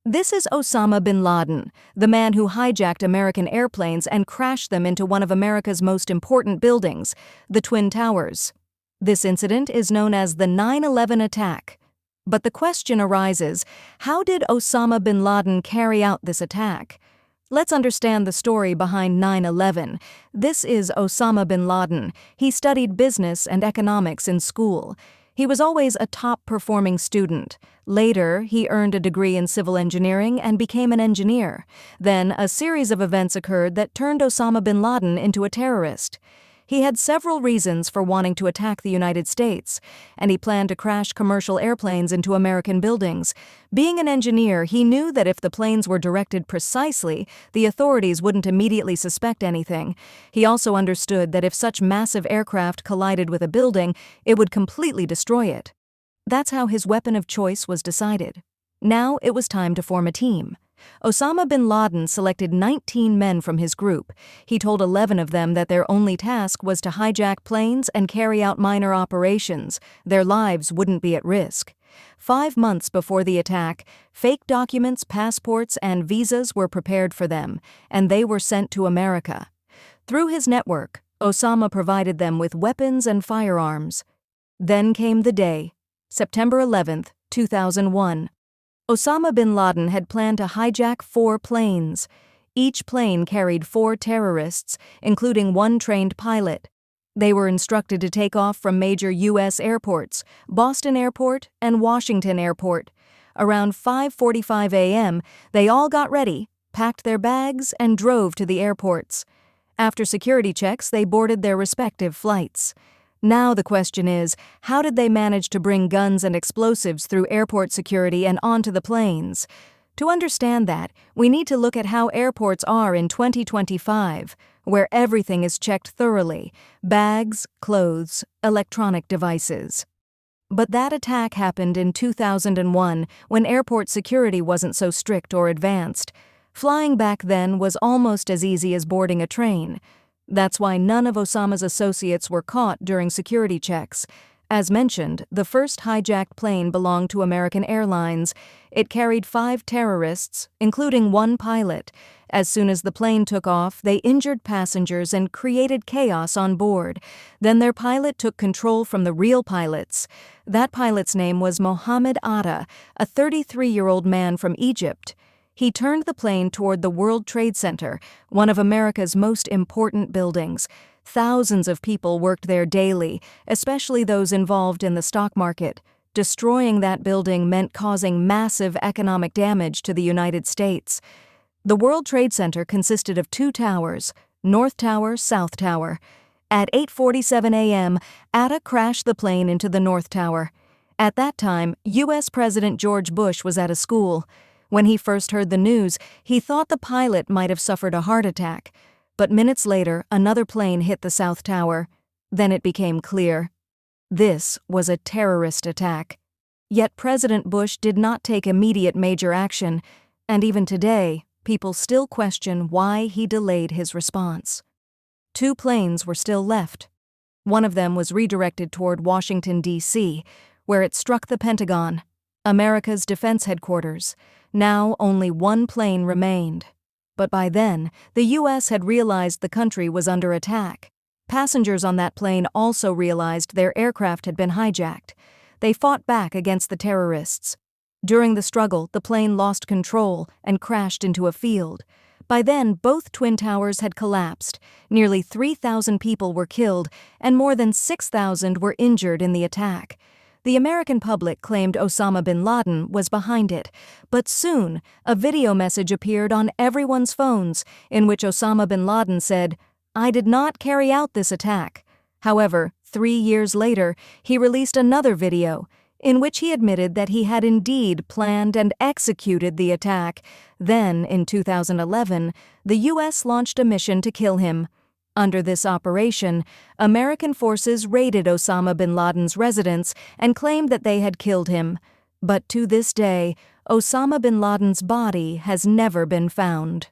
This is Osama bin Laden, the man who hijacked American airplanes and crashed them into one of America's most important buildings, the Twin Towers. This incident is known as the 9/11 attack. But the question arises, how did Osama bin Laden carry out this attack? Let's understand the story behind 9/11. This is Osama bin Laden. He studied business and economics in school. He was always a top-performing student. Later, he earned a degree in civil engineering and became an engineer. Then, a series of events occurred that turned Osama bin Laden into a terrorist. He had several reasons for wanting to attack the United States, and he planned to crash commercial airplanes into American buildings. Being an engineer, he knew that if the planes were directed precisely, the authorities wouldn't immediately suspect anything. He also understood that if such massive aircraft collided with a building, it would completely destroy it. That's how his weapon of choice was decided. Now it was time to form a team. Osama bin Laden selected 19 men from his group. He told 11 of them that their only task was to hijack planes and carry out minor operations. Their lives wouldn't be at risk. 5 months before the attack, fake documents, passports, and visas were prepared for them, and they were sent to America. Through his network, Osama provided them with weapons and firearms. Then came the day, September 11, 2001. Osama bin Laden had planned to hijack 4 planes. Each plane carried 4 terrorists, including one trained pilot. They were instructed to take off from major U.S. airports, Boston Airport and Washington Airport. Around 5:45 a.m., they all got ready, packed their bags, and drove to the airports. After security checks, they boarded their respective flights. Now the question is, how did they manage to bring guns and explosives through airport security and onto the planes? To understand that, we need to look at how airports are in 2025, where everything is checked thoroughly: bags, clothes, electronic devices. But that attack happened in 2001, when airport security wasn't so strict or advanced. Flying back then was almost as easy as boarding a train. That's why none of Osama's associates were caught during security checks. As mentioned, the first hijacked plane belonged to American Airlines. It carried 5 terrorists, including one pilot. As soon as the plane took off, they injured passengers and created chaos on board. Then their pilot took control from the real pilots. That pilot's name was Mohammed Atta, a 33-year-old man from Egypt. He turned the plane toward the World Trade Center, one of America's most important buildings. Thousands of people worked there daily, especially those involved in the stock market. Destroying that building meant causing massive economic damage to the United States. The World Trade Center consisted of 2 towers, North Tower, South Tower. At 8:47 a.m., Atta crashed the plane into the North Tower. At that time, U.S. President George Bush was at a school. When he first heard the news, he thought the pilot might have suffered a heart attack. But minutes later, another plane hit the South Tower. Then it became clear. This was a terrorist attack. Yet President Bush did not take immediate major action, and even today, people still question why he delayed his response. 2 planes were still left. One of them was redirected toward Washington, D.C., where it struck the Pentagon, America's defense headquarters. Now only 1 plane remained. But by then, the U.S. had realized the country was under attack. Passengers on that plane also realized their aircraft had been hijacked. They fought back against the terrorists. During the struggle, the plane lost control and crashed into a field. By then, both Twin Towers had collapsed. Nearly 3,000 people were killed, and more than 6,000 were injured in the attack. The American public claimed Osama bin Laden was behind it, but soon a video message appeared on everyone's phones in which Osama bin Laden said, "I did not carry out this attack." However, 3 years later, he released another video in which he admitted that he had indeed planned and executed the attack. Then, in 2011, the U.S. launched a mission to kill him. Under this operation, American forces raided Osama bin Laden's residence and claimed that they had killed him. But to this day, Osama bin Laden's body has never been found.